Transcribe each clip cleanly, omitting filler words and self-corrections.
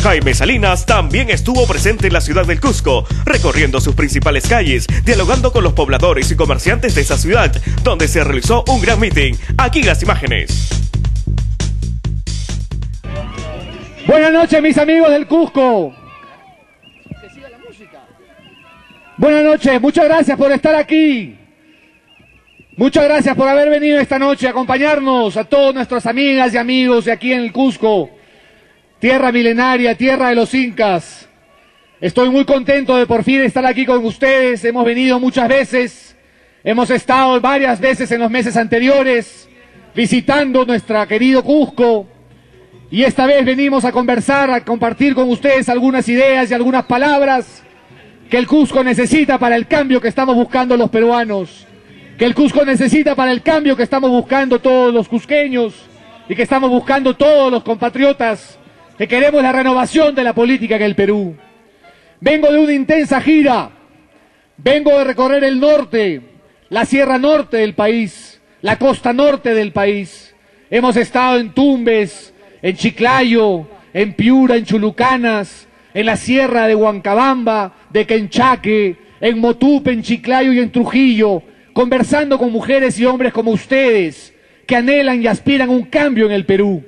Jaime Salinas también estuvo presente en la ciudad del Cusco, recorriendo sus principales calles, dialogando con los pobladores y comerciantes de esa ciudad, donde se realizó un gran meeting. Aquí las imágenes. Buenas noches, mis amigos del Cusco. Buenas noches, muchas gracias por estar aquí. Muchas gracias por haber venido esta noche a acompañarnos, a todas nuestras amigas y amigos de aquí en el Cusco, tierra milenaria, tierra de los incas. Estoy muy contento de por fin estar aquí con ustedes. Hemos venido muchas veces, hemos estado varias veces en los meses anteriores visitando nuestro querido Cusco, y esta vez venimos a conversar, a compartir con ustedes algunas ideas y algunas palabras que el Cusco necesita para el cambio que estamos buscando los peruanos, que el Cusco necesita para el cambio que estamos buscando todos los cusqueños y que estamos buscando todos los compatriotas que queremos la renovación de la política en el Perú. Vengo de una intensa gira, vengo de recorrer el norte, la sierra norte del país, la costa norte del país. Hemos estado en Tumbes, en Chiclayo, en Piura, en Chulucanas, en la sierra de Huancabamba, de Quenchaque, en Motupe, en Chiclayo y en Trujillo, conversando con mujeres y hombres como ustedes, que anhelan y aspiran un cambio en el Perú,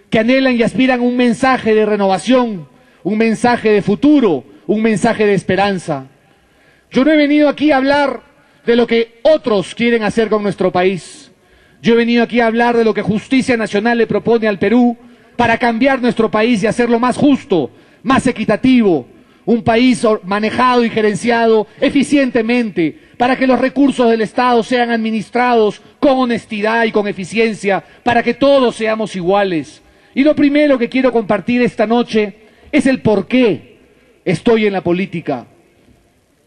que anhelan y aspiran un mensaje de renovación, un mensaje de futuro, un mensaje de esperanza. Yo no he venido aquí a hablar de lo que otros quieren hacer con nuestro país. Yo he venido aquí a hablar de lo que Justicia Nacional le propone al Perú para cambiar nuestro país y hacerlo más justo, más equitativo, un país manejado y gerenciado eficientemente, para que los recursos del Estado sean administrados con honestidad y con eficiencia, para que todos seamos iguales. Y lo primero que quiero compartir esta noche es el por qué estoy en la política.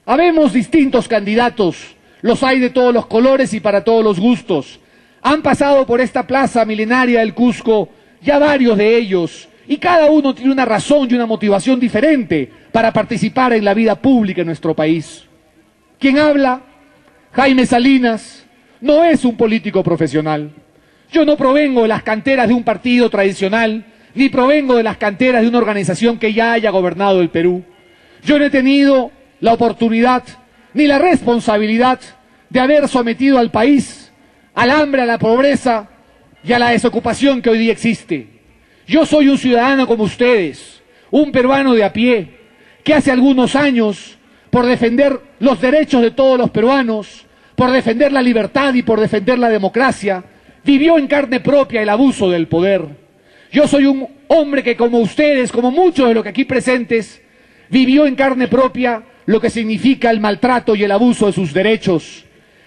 Habemos distintos candidatos, los hay de todos los colores y para todos los gustos. Han pasado por esta plaza milenaria del Cusco ya varios de ellos, y cada uno tiene una razón y una motivación diferente para participar en la vida pública en nuestro país. Quien habla, Jaime Salinas, no es un político profesional. Yo no provengo de las canteras de un partido tradicional, ni provengo de las canteras de una organización que ya haya gobernado el Perú. Yo no he tenido la oportunidad ni la responsabilidad de haber sometido al país al hambre, a la pobreza y a la desocupación que hoy día existe. Yo soy un ciudadano como ustedes, un peruano de a pie, que hace algunos años, por defender los derechos de todos los peruanos, por defender la libertad y por defender la democracia, vivió en carne propia el abuso del poder. Yo soy un hombre que, como ustedes, como muchos de los que aquí presentes, vivió en carne propia lo que significa el maltrato y el abuso de sus derechos.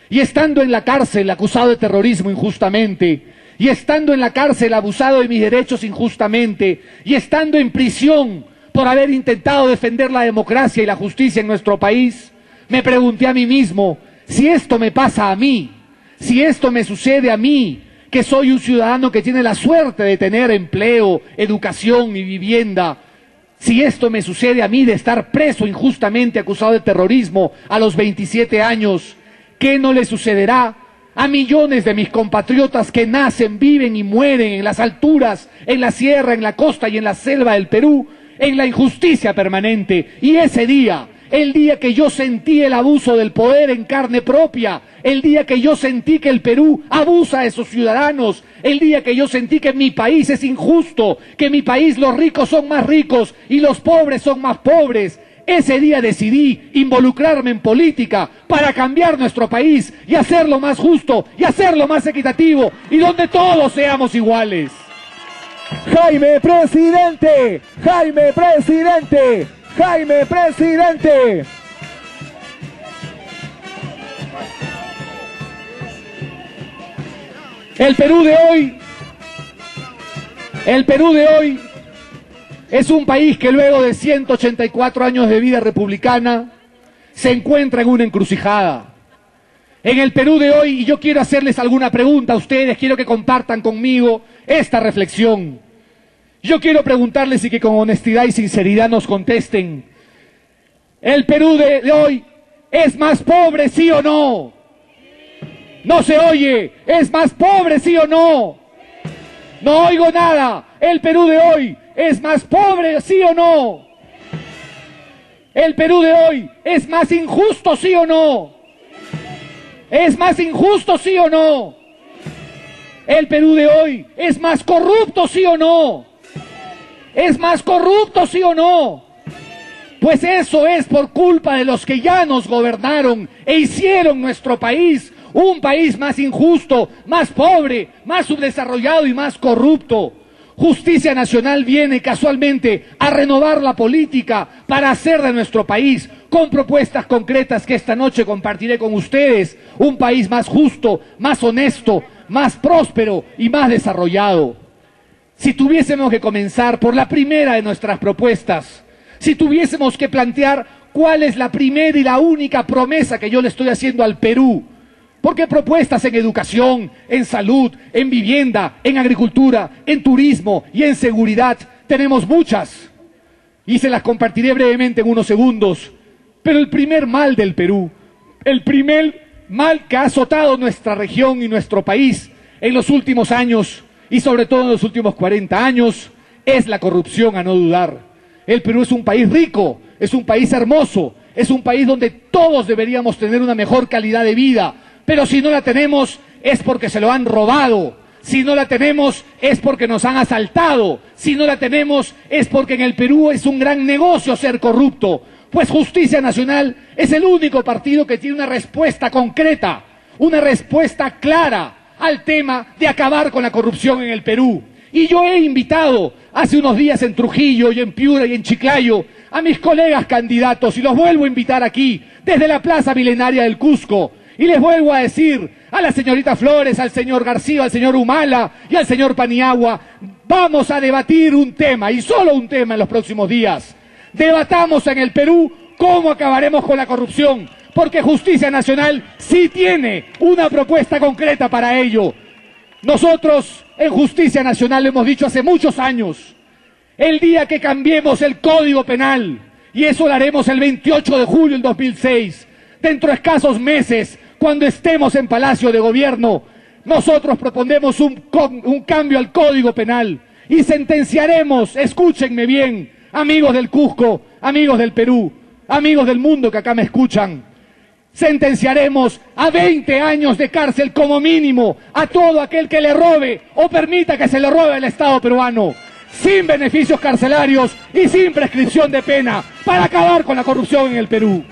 Y estando en la cárcel acusado de terrorismo injustamente, y estando en la cárcel abusado de mis derechos injustamente, y estando en prisión por haber intentado defender la democracia y la justicia en nuestro país, me pregunté a mí mismo, si esto me pasa a mí, si esto me sucede a mí, que soy un ciudadano que tiene la suerte de tener empleo, educación y vivienda, si esto me sucede a mí de estar preso injustamente acusado de terrorismo a los 27 años, ¿qué no le sucederá a millones de mis compatriotas que nacen, viven y mueren en las alturas, en la sierra, en la costa y en la selva del Perú, en la injusticia permanente? Y ese día, el día que yo sentí el abuso del poder en carne propia, el día que yo sentí que el Perú abusa de sus ciudadanos, el día que yo sentí que mi país es injusto, que en mi país los ricos son más ricos y los pobres son más pobres, ese día decidí involucrarme en política para cambiar nuestro país y hacerlo más justo y hacerlo más equitativo y donde todos seamos iguales. Jaime Presidente, Jaime Presidente, Jaime Presidente. El Perú de hoy es un país que luego de 184 años de vida republicana se encuentra en una encrucijada. En el Perú de hoy, y yo quiero hacerles alguna pregunta a ustedes, quiero que compartan conmigo esta reflexión. Yo quiero preguntarles y que con honestidad y sinceridad nos contesten. ¿El Perú de hoy es más pobre, sí o no? No se oye. ¿Es más pobre, sí o no? No oigo nada. ¿El Perú de hoy es más pobre, ¿sí o no? El Perú de hoy es más injusto, ¿sí o no? ¿Es más injusto, sí o no? El Perú de hoy es más corrupto, ¿sí o no? ¿Es más corrupto, sí o no? Pues eso es por culpa de los que ya nos gobernaron e hicieron nuestro país un país más injusto, más pobre, más subdesarrollado y más corrupto. Justicia Nacional viene casualmente a renovar la política para hacer de nuestro país, con propuestas concretas que esta noche compartiré con ustedes, un país más justo, más honesto, más próspero y más desarrollado. Si tuviésemos que comenzar por la primera de nuestras propuestas, si tuviésemos que plantear cuál es la primera y la única promesa que yo le estoy haciendo al Perú, porque propuestas en educación, en salud, en vivienda, en agricultura, en turismo y en seguridad tenemos muchas. Y se las compartiré brevemente en unos segundos. Pero el primer mal del Perú, el primer mal que ha azotado nuestra región y nuestro país en los últimos años, y sobre todo en los últimos 40 años, es la corrupción, a no dudar. El Perú es un país rico, es un país hermoso, es un país donde todos deberíamos tener una mejor calidad de vida. Pero si no la tenemos es porque se lo han robado, si no la tenemos es porque nos han asaltado, si no la tenemos es porque en el Perú es un gran negocio ser corrupto. Pues Justicia Nacional es el único partido que tiene una respuesta concreta, una respuesta clara al tema de acabar con la corrupción en el Perú. Y yo he invitado hace unos días en Trujillo y en Piura y en Chiclayo a mis colegas candidatos y los vuelvo a invitar aquí, desde la Plaza Milenaria del Cusco. Y les vuelvo a decir a la señorita Flores, al señor García, al señor Humala y al señor Paniagua, vamos a debatir un tema, y solo un tema en los próximos días. Debatamos en el Perú cómo acabaremos con la corrupción, porque Justicia Nacional sí tiene una propuesta concreta para ello. Nosotros en Justicia Nacional hemos dicho hace muchos años, el día que cambiemos el Código Penal, y eso lo haremos el 28 de julio del 2006, dentro de escasos meses, cuando estemos en Palacio de Gobierno, nosotros proponemos un cambio al Código Penal y sentenciaremos, escúchenme bien, amigos del Cusco, amigos del Perú, amigos del mundo que acá me escuchan, sentenciaremos a 20 años de cárcel como mínimo a todo aquel que le robe o permita que se le robe al Estado peruano, sin beneficios carcelarios y sin prescripción de pena, para acabar con la corrupción en el Perú.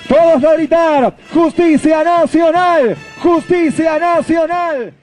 Todos a gritar, ¡Justicia Nacional! ¡Justicia Nacional!